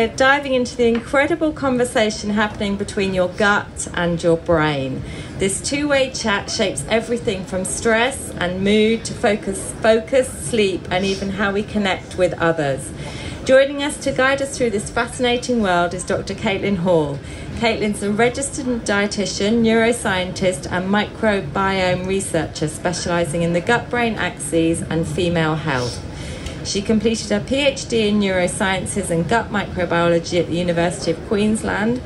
we're diving into the incredible conversation happening between your gut and your brain. This two-way chat shapes everything from stress and mood to focus, sleep, and even how we connect with others. Joining us to guide us through this fascinating world is Dr. Caitlin Hall. Caitlin's a registered dietitian, neuroscientist, and microbiome researcher specialising in the gut-brain axes and female health. She completed her PhD in neurosciences and gut microbiology at the University of Queensland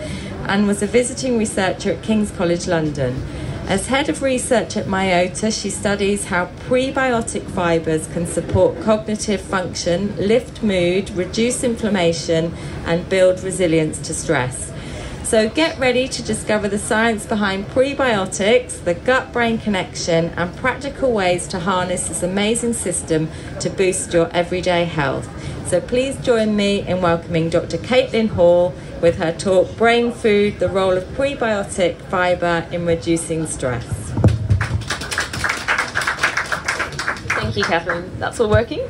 and was a visiting researcher at King's College London. As head of research at Myota, she studies how prebiotic fibres can support cognitive function, lift mood, reduce inflammation, and build resilience to stress. So get ready to discover the science behind prebiotics, the gut-brain connection, and practical ways to harness this amazing system to boost your everyday health. So please join me in welcoming Dr. Caitlin Hall with her talk, Brain Food, the Role of Prebiotic Fibre in Reducing Stress. Thank you, Catherine. That's all working?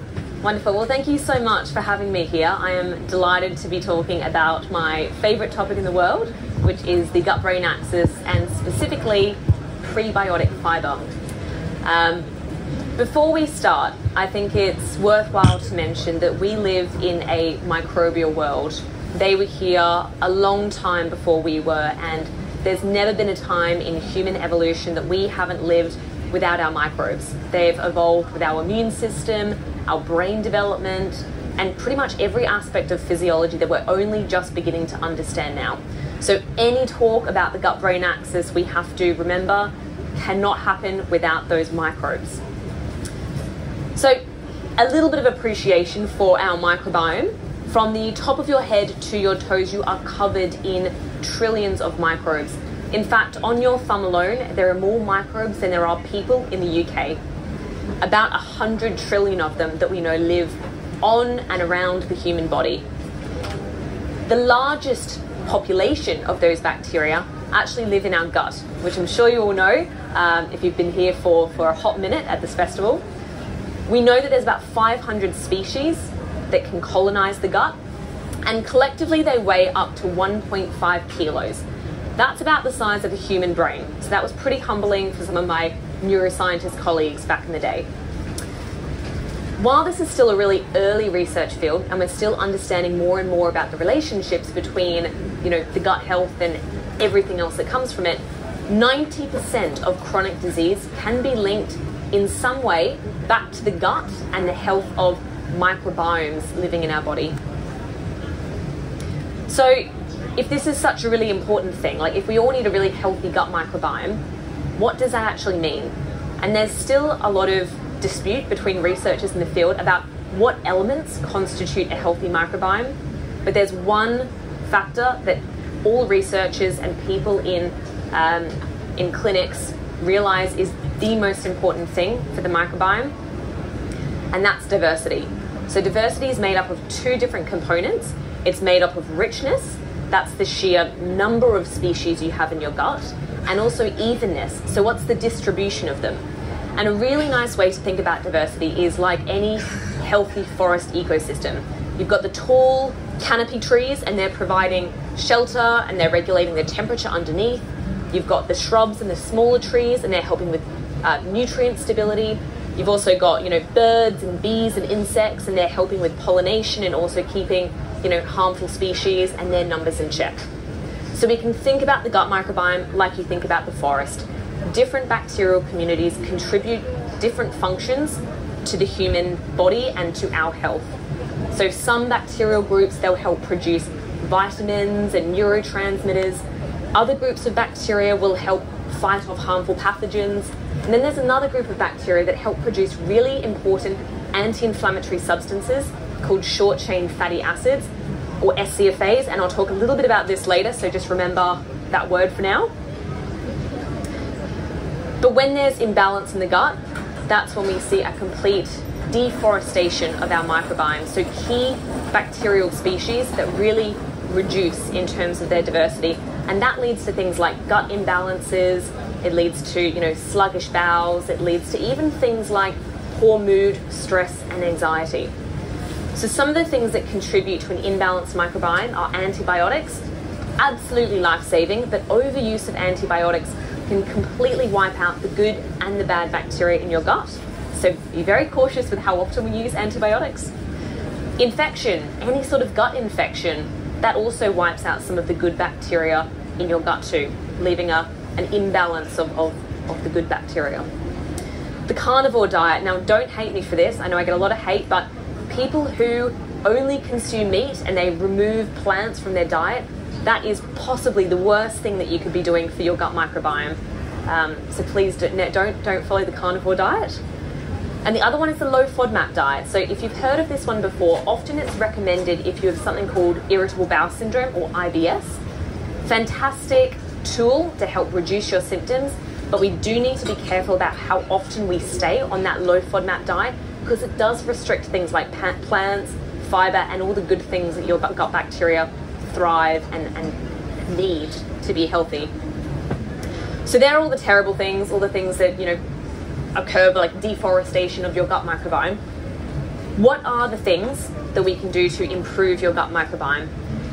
Wonderful. Well, thank you so much for having me here. I am delighted to be talking about my favourite topic in the world, which is the gut-brain axis and specifically prebiotic fibre. Before we start, I think it's worthwhile to mention that we live in a microbial world. They were here a long time before we were, and there's never been a time in human evolution that we haven't lived without our microbes. They've evolved with our immune system, our brain development, and pretty much every aspect of physiology that we're only just beginning to understand now. So any talk about the gut-brain axis, we have to remember, cannot happen without those microbes. So a little bit of appreciation for our microbiome. From the top of your head to your toes, you are covered in trillions of microbes. In fact, on your thumb alone, there are more microbes than there are people in the UK. About 100 trillion of them that we know live on and around the human body. The largest population of those bacteria actually live in our gut, which I'm sure you all know if you've been here for a hot minute at this festival. We know that there's about 500 species that can colonize the gut, and collectively they weigh up to 1.5 kilos. That's about the size of a human brain. So that was pretty humbling for some of my neuroscientist colleagues back in the day. While this is still a really early research field and we're still understanding more and more about the relationships between, the gut health and everything else that comes from it, 90% of chronic disease can be linked in some way back to the gut and the health of microbiomes living in our body. So if this is such a really important thing, like if we all need a really healthy gut microbiome, what does that actually mean? And there's still a lot of dispute between researchers in the field about what elements constitute a healthy microbiome, but there's one factor that all researchers and people in clinics realize is the most important thing for the microbiome, and that's diversity. So diversity is made up of two different components. It's made up of richness, that's the sheer number of species you have in your gut, and also evenness, so what's the distribution of them? And a really nice way to think about diversity is like any healthy forest ecosystem. You've got the tall canopy trees and they're providing shelter and they're regulating the temperature underneath. You've got the shrubs and the smaller trees and they're helping with nutrient stability. You've also got, birds and bees and insects and they're helping with pollination and also keeping, harmful species and their numbers in check. So we can think about the gut microbiome like you think about the forest. Different bacterial communities contribute different functions to the human body and to our health. So some bacterial groups, they'll help produce vitamins and neurotransmitters. Other groups of bacteria will help fight off harmful pathogens. And then there's another group of bacteria that help produce really important anti-inflammatory substances called short-chain fatty acids, or SCFAs, and I'll talk a little bit about this later, so just remember that word for now. But when there's imbalance in the gut, that's when we see a complete deforestation of our microbiome. So key bacterial species that really reduce in terms of their diversity. And that leads to things like gut imbalances, it leads to, sluggish bowels, it leads to even things like poor mood, stress, and anxiety. So some of the things that contribute to an imbalanced microbiome are antibiotics, absolutely life-saving, but overuse of antibiotics can completely wipe out the good and the bad bacteria in your gut. So be very cautious with how often we use antibiotics. Infection, any sort of gut infection, that also wipes out some of the good bacteria in your gut too, leaving an imbalance of the good bacteria. The carnivore diet, now don't hate me for this, I know I get a lot of hate, but people who only consume meat and they remove plants from their diet, that is possibly the worst thing that you could be doing for your gut microbiome. So please don't follow the carnivore diet. And the other one is the low FODMAP diet. So if you've heard of this one before, often it's recommended if you have something called irritable bowel syndrome or IBS. Fantastic tool to help reduce your symptoms, but we do need to be careful about how often we stay on that low FODMAP diet, because it does restrict things like plants, fibre, and all the good things that your gut bacteria thrive and need to be healthy. So there are all the terrible things, all the things that, occur, like deforestation of your gut microbiome. What are the things that we can do to improve your gut microbiome?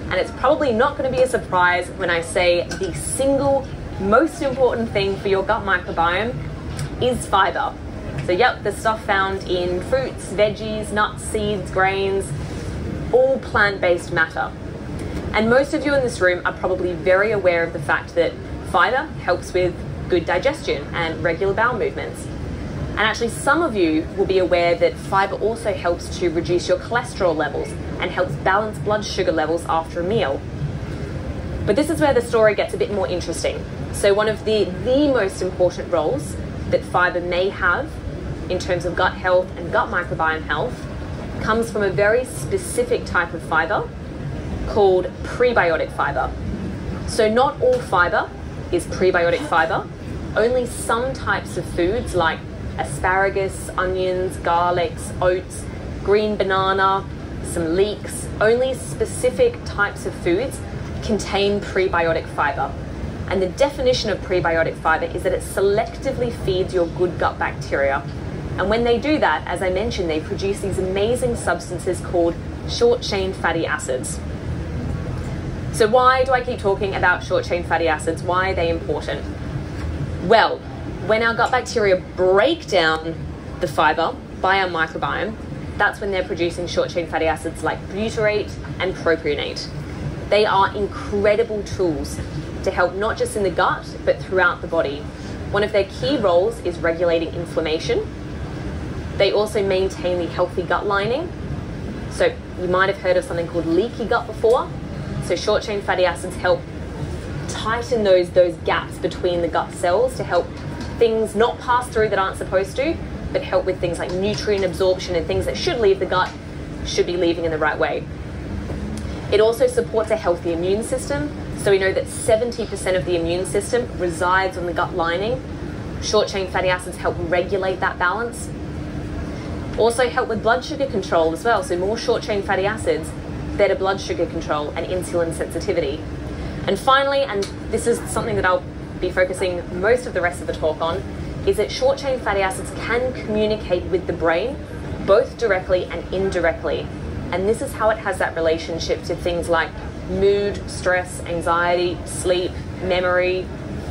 And it's probably not going to be a surprise when I say the single most important thing for your gut microbiome is fibre. So yep, the stuff found in fruits, veggies, nuts, seeds, grains, all plant-based matter. And most of you in this room are probably very aware of the fact that fibre helps with good digestion and regular bowel movements. And actually some of you will be aware that fibre also helps to reduce your cholesterol levels and helps balance blood sugar levels after a meal. But this is where the story gets a bit more interesting. So one of the most important roles that fibre may have in terms of gut health and gut microbiome health comes from a very specific type of fibre called prebiotic fibre. So not all fibre is prebiotic fibre. Only some types of foods like asparagus, onions, garlics, oats, green banana, some leeks, only specific types of foods contain prebiotic fibre. And the definition of prebiotic fibre is that it selectively feeds your good gut bacteria. And when they do that, as I mentioned, they produce these amazing substances called short-chain fatty acids. So why do I keep talking about short-chain fatty acids? Why are they important? Well, when our gut bacteria break down the fibre by our microbiome, that's when they're producing short-chain fatty acids like butyrate and propionate. They are incredible tools to help not just in the gut, but throughout the body. One of their key roles is regulating inflammation. They also maintain the healthy gut lining. So you might have heard of something called leaky gut before. So short-chain fatty acids help tighten those gaps between the gut cells to help things not pass through that aren't supposed to, but help with things like nutrient absorption and things that should leave the gut should be leaving in the right way. It also supports a healthy immune system. So we know that 70% of the immune system resides on the gut lining. Short-chain fatty acids help regulate that balance. Also help with blood sugar control as well. So more short-chain fatty acids, better blood sugar control and insulin sensitivity. And finally, and this is something that I'll be focusing most of the rest of the talk on, is that short-chain fatty acids can communicate with the brain, both directly and indirectly. And this is how it has that relationship to things like mood, stress, anxiety, sleep, memory,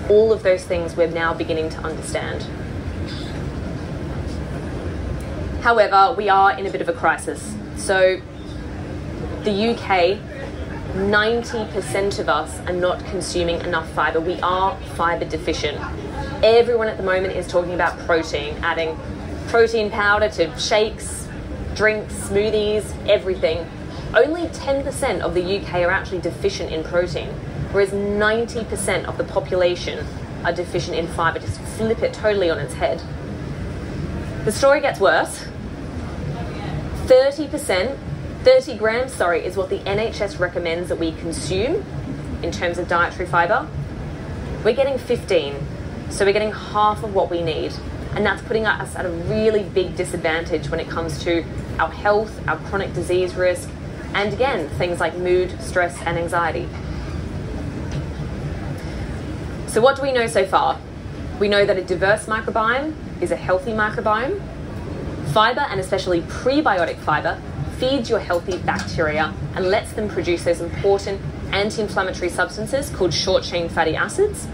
all of those things we're now beginning to understand. However, we are in a bit of a crisis. So the UK, 90% of us are not consuming enough fibre. We are fibre deficient. Everyone at the moment is talking about protein, adding protein powder to shakes, drinks, smoothies, everything. Only 10% of the UK are actually deficient in protein, whereas 90% of the population are deficient in fibre. Just flip it totally on its head. The story gets worse. 30 grams, is what the NHS recommends that we consume in terms of dietary fibre. We're getting 15, so we're getting half of what we need. And that's putting us at a really big disadvantage when it comes to our health, our chronic disease risk, and again, things like mood, stress, and anxiety. So what do we know so far? We know that a diverse microbiome is a healthy microbiome. Fibre, and especially prebiotic fibre, feeds your healthy bacteria and lets them produce those important anti-inflammatory substances called short-chain fatty acids.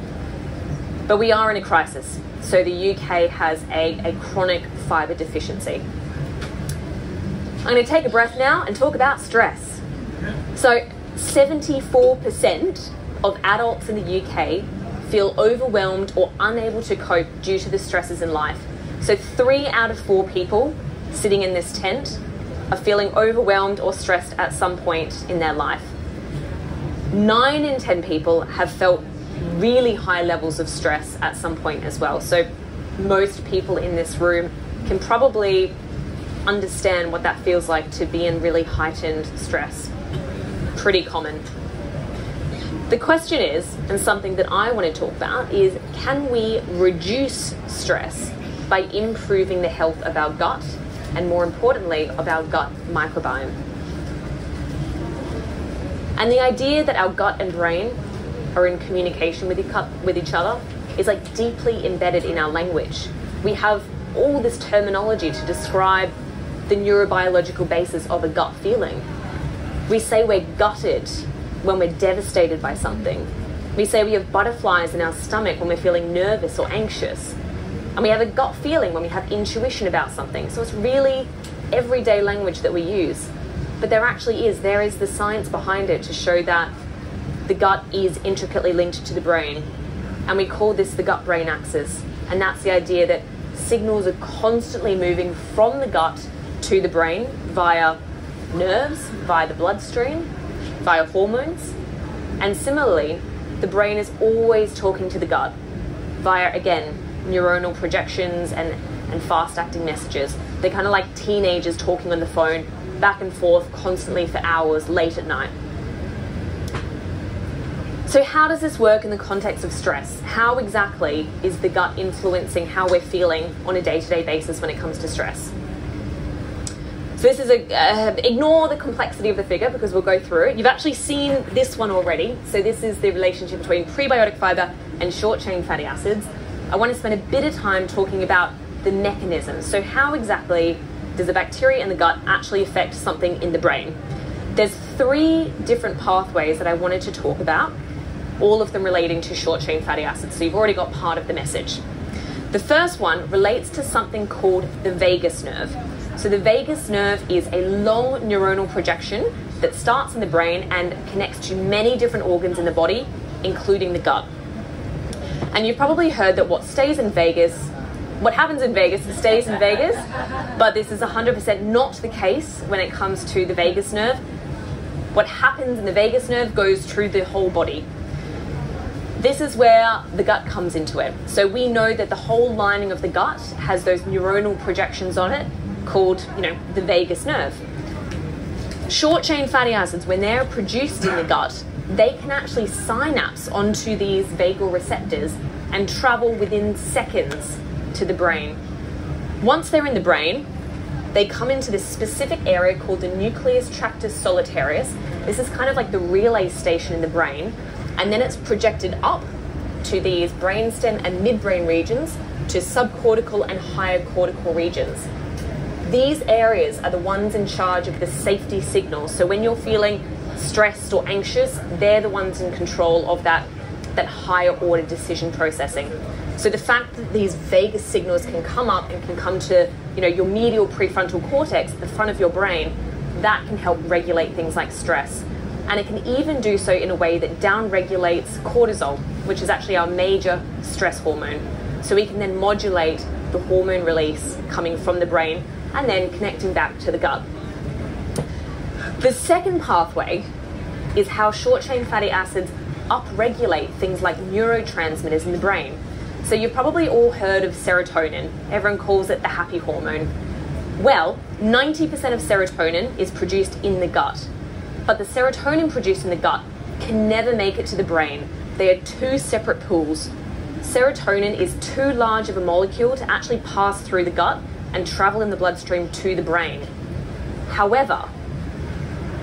But we are in a crisis. So the UK has a chronic fibre deficiency. I'm going to take a breath now and talk about stress. So 74% of adults in the UK feel overwhelmed or unable to cope due to the stresses in life. So 3 out of 4 people sitting in this tent are feeling overwhelmed or stressed at some point in their life. 9 in 10 people have felt really high levels of stress at some point as well. So most people in this room can probably understand what that feels like to be in really heightened stress. Pretty common. The question is, and something that I want to talk about, is can we reduce stress by improving the health of our gut and, more importantly, of our gut microbiome? And the idea that our gut and brain are in communication with each other is like deeply embedded in our language. We have all this terminology to describe the neurobiological basis of a gut feeling. We say we're gutted when we're devastated by something. We say we have butterflies in our stomach when we're feeling nervous or anxious. And we have a gut feeling when we have intuition about something. So it's really everyday language that we use. But there is the science behind it to show that the gut is intricately linked to the brain. And we call this the gut-brain axis. And that's the idea that signals are constantly moving from the gut to the brain via nerves, via the bloodstream, via hormones. And similarly, the brain is always talking to the gut via, again, neuronal projections and fast-acting messages. They're kind of like teenagers talking on the phone back and forth constantly for hours late at night. So how does this work in the context of stress? How exactly is the gut influencing how we're feeling on a day-to-day basis when it comes to stress? So this is ignore the complexity of the figure because we'll go through it. You've actually seen this one already. So this is the relationship between prebiotic fibre and short-chain fatty acids. I want to spend a bit of time talking about the mechanisms. So how exactly does the bacteria in the gut actually affect something in the brain? There's 3 different pathways that I wanted to talk about, all of them relating to short-chain fatty acids. So you've already got part of the message. The first one relates to something called the vagus nerve. So the vagus nerve is a long neuronal projection that starts in the brain and connects to many different organs in the body, including the gut. And you've probably heard that what happens in Vegas stays in Vegas, but this is 100% not the case when it comes to the vagus nerve. What happens in the vagus nerve goes through the whole body. This is where the gut comes into it. So we know that the whole lining of the gut has those neuronal projections on it called, the vagus nerve. Short-chain fatty acids, when they're produced in the gut, they can actually synapse onto these vagal receptors and travel within seconds to the brain. Once they're in the brain, they come into this specific area called the nucleus tractus solitarius. This is kind of like the relay station in the brain, and then it's projected up to these brainstem and midbrain regions to subcortical and higher cortical regions. These areas are the ones in charge of the safety signals. So when you're feeling stressed or anxious, they're the ones in control of that higher order decision processing. So the fact that these vagus signals can come up and can come to your medial prefrontal cortex at the front of your brain, that can help regulate things like stress. And it can even do so in a way that downregulates cortisol, which is actually our major stress hormone. So we can then modulate the hormone release coming from the brain and then connecting back to the gut. The second pathway is how short-chain fatty acids upregulate things like neurotransmitters in the brain. So you've probably all heard of serotonin. Everyone calls it the happy hormone. Well, 90% of serotonin is produced in the gut, but the serotonin produced in the gut can never make it to the brain. They are 2 separate pools. Serotonin is too large of a molecule to actually pass through the gut and travel in the bloodstream to the brain. However,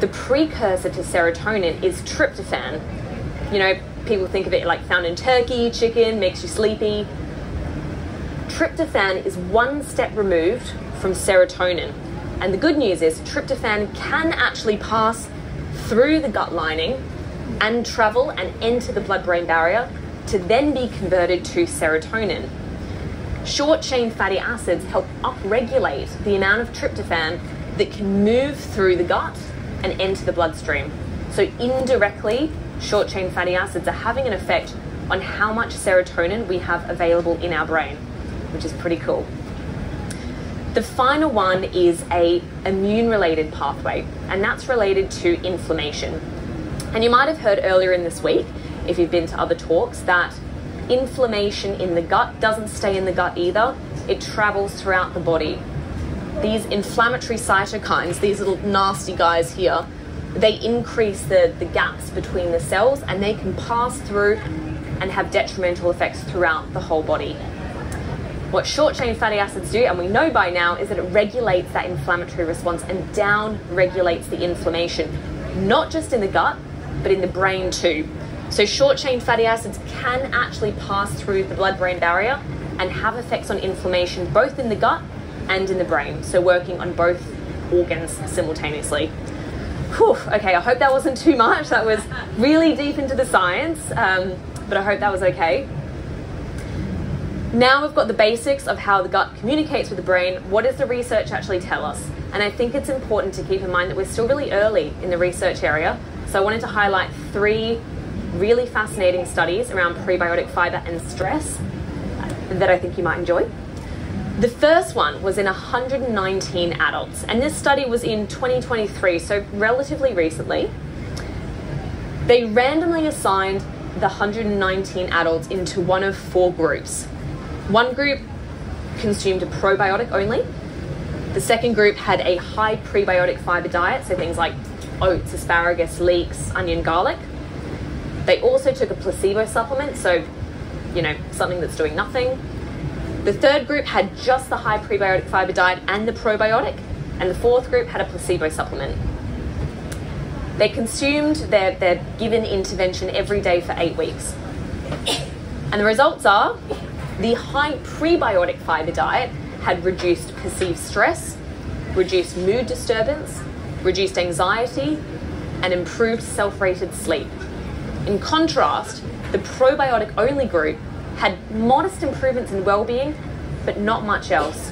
the precursor to serotonin is tryptophan. People think of it like found in turkey, chicken, makes you sleepy. Tryptophan is 1 step removed from serotonin. And the good news is tryptophan can actually pass through the gut lining and travel and enter the blood-brain barrier to then be converted to serotonin. Short-chain fatty acids help upregulate the amount of tryptophan that can move through the gut and enter the bloodstream. So indirectly, short-chain fatty acids are having an effect on how much serotonin we have available in our brain, which is pretty cool. The final one is a immune-related pathway, and that's related to inflammation. And you might have heard earlier in this week, if you've been to other talks, that inflammation in the gut doesn't stay in the gut either. It travels throughout the body. These inflammatory cytokines, these little nasty guys here, they increase the gaps between the cells, and they can pass through and have detrimental effects throughout the whole body. What short-chain fatty acids do, and we know by now, is that it regulates that inflammatory response and down-regulates the inflammation, not just in the gut, but in the brain too. So short-chain fatty acids can actually pass through the blood-brain barrier and have effects on inflammation both in the gut and in the brain, so working on both organs simultaneously. Whew, okay, I hope that wasn't too much. That was really deep into the science, but I hope that was okay. Now we've got the basics of how the gut communicates with the brain. What does the research actually tell us? And I think it's important to keep in mind that we're still really early in the research area. So I wanted to highlight 3 really fascinating studies around prebiotic fibre and stress that I think you might enjoy. The first one was in 119 adults, and this study was in 2023, so relatively recently. They randomly assigned the 119 adults into one of 4 groups. One group consumed a probiotic only. The second group had a high prebiotic fibre diet, so things like oats, asparagus, leeks, onion, garlic. They also took a placebo supplement, so, something that's doing nothing. The third group had just the high prebiotic fibre diet and the probiotic, and the fourth group had a placebo supplement. They consumed their given intervention every day for 8 weeks. And the results are, the high prebiotic fibre diet had reduced perceived stress, reduced mood disturbance, reduced anxiety, and improved self-rated sleep. In contrast, the probiotic-only group had modest improvements in well-being, but not much else.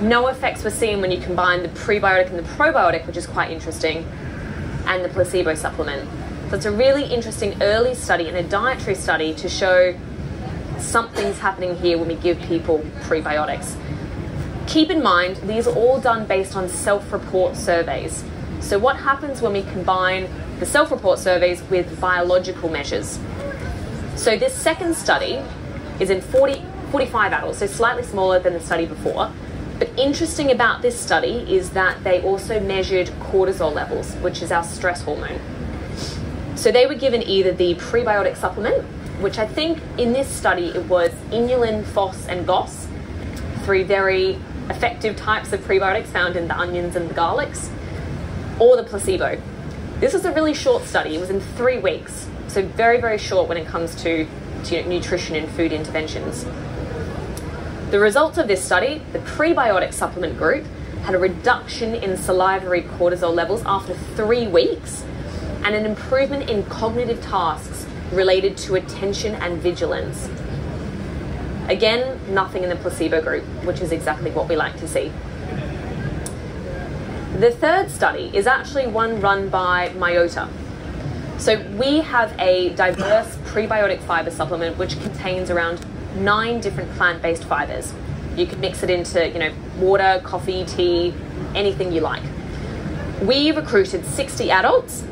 No effects were seen when you combine the prebiotic and the probiotic, which is quite interesting, and the placebo supplement. So it's a really interesting early study and a dietary study to show something's happening here when we give people prebiotics. Keep in mind, these are all done based on self-report surveys. So what happens when we combine the self-report surveys with biological measures? So this second study is in 45 adults, so slightly smaller than the study before. But interesting about this study is that they also measured cortisol levels, which is our stress hormone. So they were given either the prebiotic supplement, which I think in this study it was inulin, FOS, and GOS, 3 very effective types of prebiotics found in the onions and the garlics, or the placebo. This was a really short study. It was in 3 weeks, so very, very short when it comes to nutrition and food interventions. The results of this study, the prebiotic supplement group had a reduction in salivary cortisol levels after 3 weeks and an improvement in cognitive tasks related to attention and vigilance. Again, nothing in the placebo group, which is exactly what we like to see. The third study is actually one run by Myota. So we have a diverse prebiotic fibre supplement which contains around 9 different plant-based fibres. You can mix it into, water, coffee, tea, anything you like. We recruited 60 adults,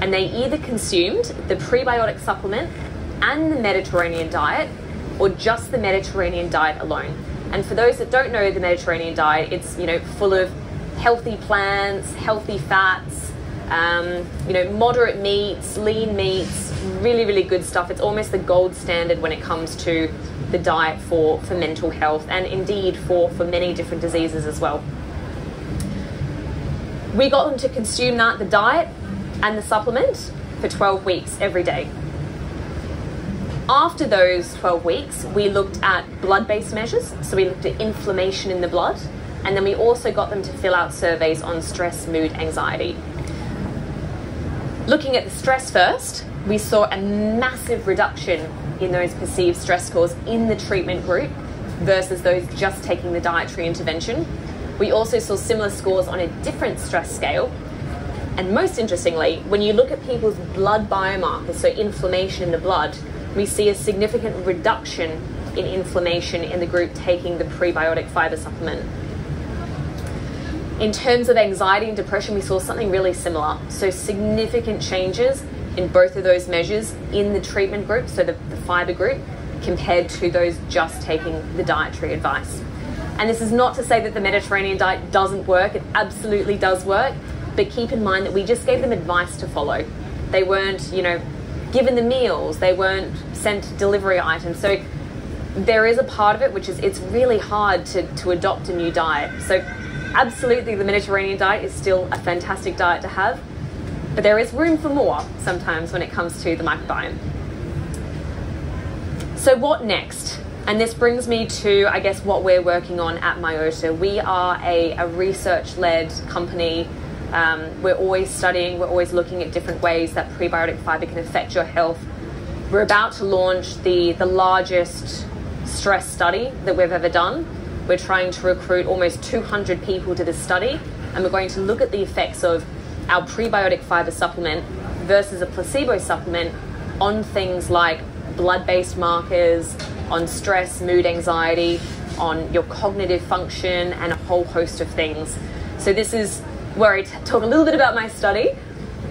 and they either consumed the prebiotic supplement and the Mediterranean diet, or just the Mediterranean diet alone. And for those that don't know the Mediterranean diet, it's full of healthy plants, healthy fats, moderate meats, lean meats, really, really good stuff. It's almost the gold standard when it comes to the diet for mental health, and indeed for many different diseases as well. We got them to consume the diet and the supplement for 12 weeks every day. After those 12 weeks, we looked at blood-based measures. So we looked at inflammation in the blood. And then we also got them to fill out surveys on stress, mood, anxiety. Looking at the stress first, we saw a massive reduction in those perceived stress scores in the treatment group versus those just taking the dietary intervention. We also saw similar scores on a different stress scale. And most interestingly, when you look at people's blood biomarkers, so inflammation in the blood, we see a significant reduction in inflammation in the group taking the prebiotic fibre supplement. In terms of anxiety and depression, we saw something really similar. So significant changes in both of those measures in the treatment group, so the fibre group, compared to those just taking the dietary advice. And this is not to say that the Mediterranean diet doesn't work. It absolutely does work. But keep in mind that we just gave them advice to follow. They weren't, given the meals. They weren't sent delivery items. So there is a part of it which is it's really hard to adopt a new diet. So absolutely the Mediterranean diet is still a fantastic diet to have. But there is room for more sometimes when it comes to the microbiome. So what next? And this brings me to, I guess, what we're working on at Myota. We are a research-led company. We're always studying, we're always looking at different ways that prebiotic fibre can affect your health. We're about to launch the largest stress study that we've ever done. We're trying to recruit almost 200 people to this study, and we're going to look at the effects of our prebiotic fibre supplement versus a placebo supplement on things like blood-based markers, on stress, mood, anxiety, on your cognitive function, and a whole host of things. So this is where I talk a little bit about my study.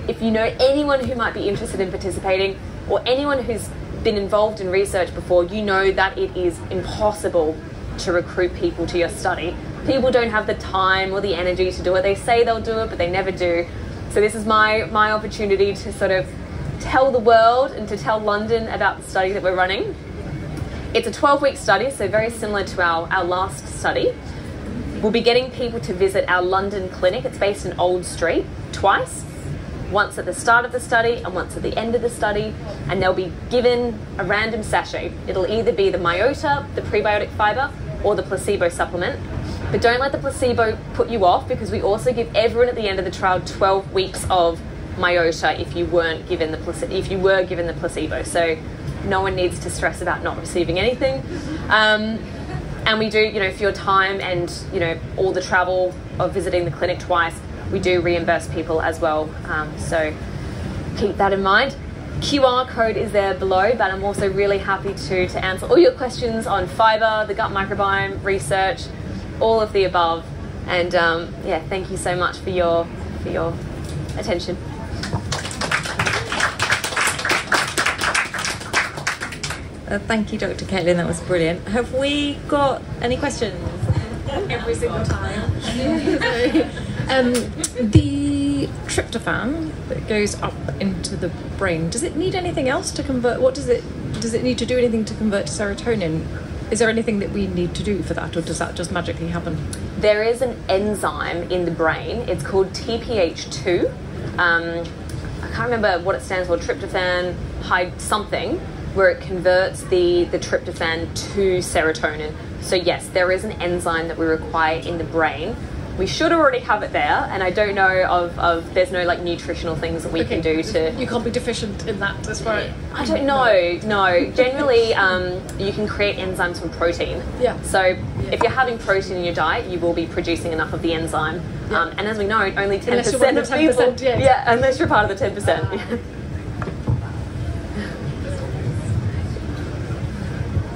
If you know anyone who might be interested in participating, or anyone who's been involved in research before, you know that it is impossible to recruit people to your study. People don't have the time or the energy to do it. They say they'll do it, but they never do. So this is my opportunity to sort of tell the world and to tell London about the study that we're running. It's a 12-week study, so very similar to our last study. We'll be getting people to visit our London clinic. It's based in Old Street twice, once at the start of the study and once at the end of the study, and they'll be given a random sachet. It'll either be the myota, the prebiotic fibre, or the placebo supplement. But don't let the placebo put you off, because we also give everyone at the end of the trial 12 weeks of myota if you were given the placebo. So no one needs to stress about not receiving anything. And we do, for your time and, all the travel of visiting the clinic twice, we do reimburse people as well. So keep that in mind. QR code is there below, but I'm also really happy to answer all your questions on fibre, the gut microbiome, research, all of the above. And thank you so much for your attention. Thank you, Dr. Caitlin, that was brilliant. Have we got any questions? Every single time. The tryptophan that goes up into the brain, does it need anything else to convert? Does it need to do anything to convert to serotonin? Is there anything that we need to do for that, or does that just magically happen? There is an enzyme in the brain. It's called TPH2. I can't remember what it stands for, tryptophan something, where it converts the tryptophan to serotonin. So yes, there is an enzyme that we require in the brain. We should already have it there, and I don't know of there's no nutritional things that we can do to... You can't be deficient in that as far as... I don't know, no. Generally, you can create enzymes from protein. Yeah. So if you're having protein in your diet, you will be producing enough of the enzyme. Yeah. And as we know, only 10% unless you're one of the 10%, people... yeah. Yeah, unless you're part of the 10%.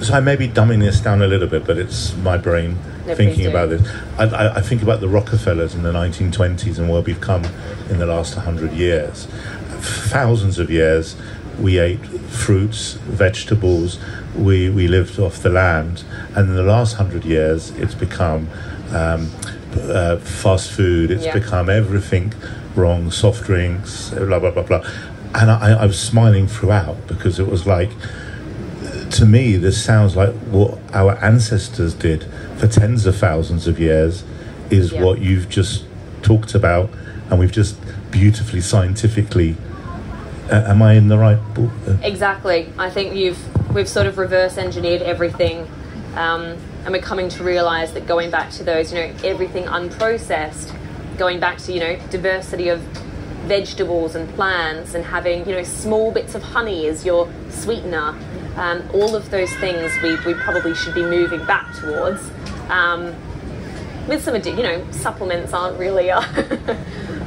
So I may be dumbing this down a little bit, but it's my brain thinking about this. I think about the Rockefellers in the 1920s and where we've come in the last 100 years. Thousands of years, we ate fruits, vegetables, we lived off the land. And in the last 100 years, it's become fast food, it's become everything wrong, soft drinks, blah, blah, blah, blah. And I was smiling throughout, because it was like, to me, this sounds like what our ancestors did for tens of thousands of years is what you've just talked about, and we've just beautifully scientifically... am I in the right book? Exactly. I think we've sort of reverse engineered everything. and we're coming to realise that going back to those, everything unprocessed, going back to, diversity of vegetables and plants, and having, small bits of honey as your sweetener, all of those things we probably should be moving back towards. With some, supplements aren't really,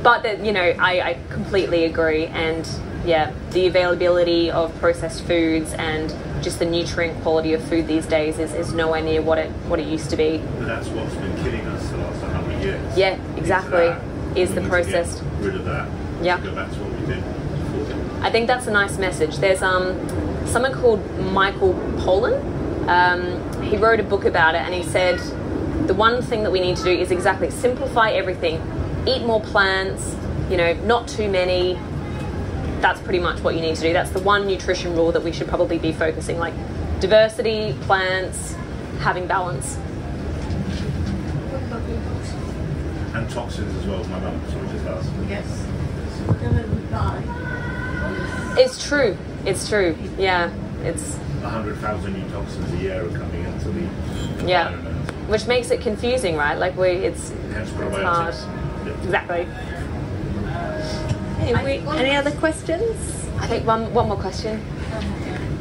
but that, I completely agree. And yeah, the availability of processed foods and just the nutrient quality of food these days is nowhere near what it used to be. But that's what's been killing us the last 100 years. Yeah, exactly. Is the processed. Get rid of that. Yeah. Go back to what we did before. I think that's a nice message. There's someone called Michael Pollan. He wrote a book about it, and he said the one thing that we need to do is exactly simplify everything. Eat more plants, not too many. That's pretty much what you need to do. That's the one nutrition rule that we should probably be focusing, like diversity, plants, having balance. And toxins as well, my mum just asked. Yes. It's true. Yeah, it's 100,000 new toxins a year are coming into the environment. Which makes it confusing, right? Like it's Hence hard. probiotics. Exactly. Any other questions? I think one more question.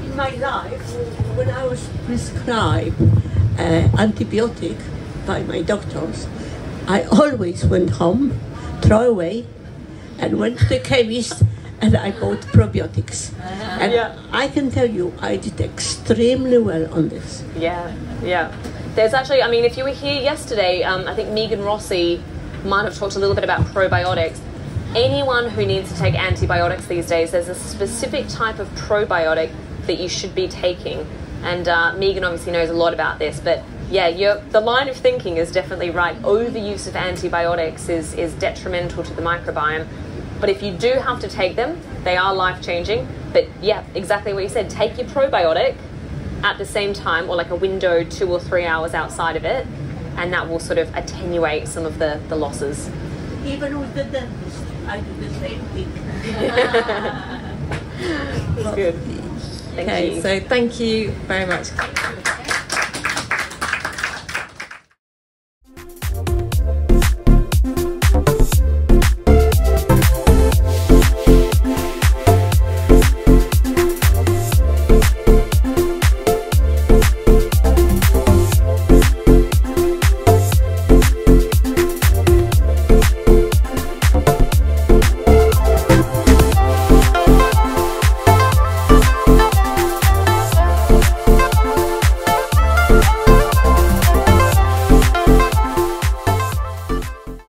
In my life, when I was prescribed antibiotic by my doctors, I always went home, throw away, and went to the chemist and I bought probiotics. And I can tell you, I did extremely well on this. Yeah. There's actually, if you were here yesterday, I think Megan Rossi might have talked a little bit about probiotics. Anyone who needs to take antibiotics these days, there's a specific type of probiotic that you should be taking. And Megan obviously knows a lot about this, but yeah, the line of thinking is definitely right. Overuse of antibiotics is detrimental to the microbiome. But if you do have to take them, they are life-changing. But yeah, exactly what you said. Take your probiotic at the same time, or like a window 2 or 3 hours outside of it, and that will sort of attenuate some of the losses. Even with the dentist, I do the same thing. That's good. Thank you. So thank you very much.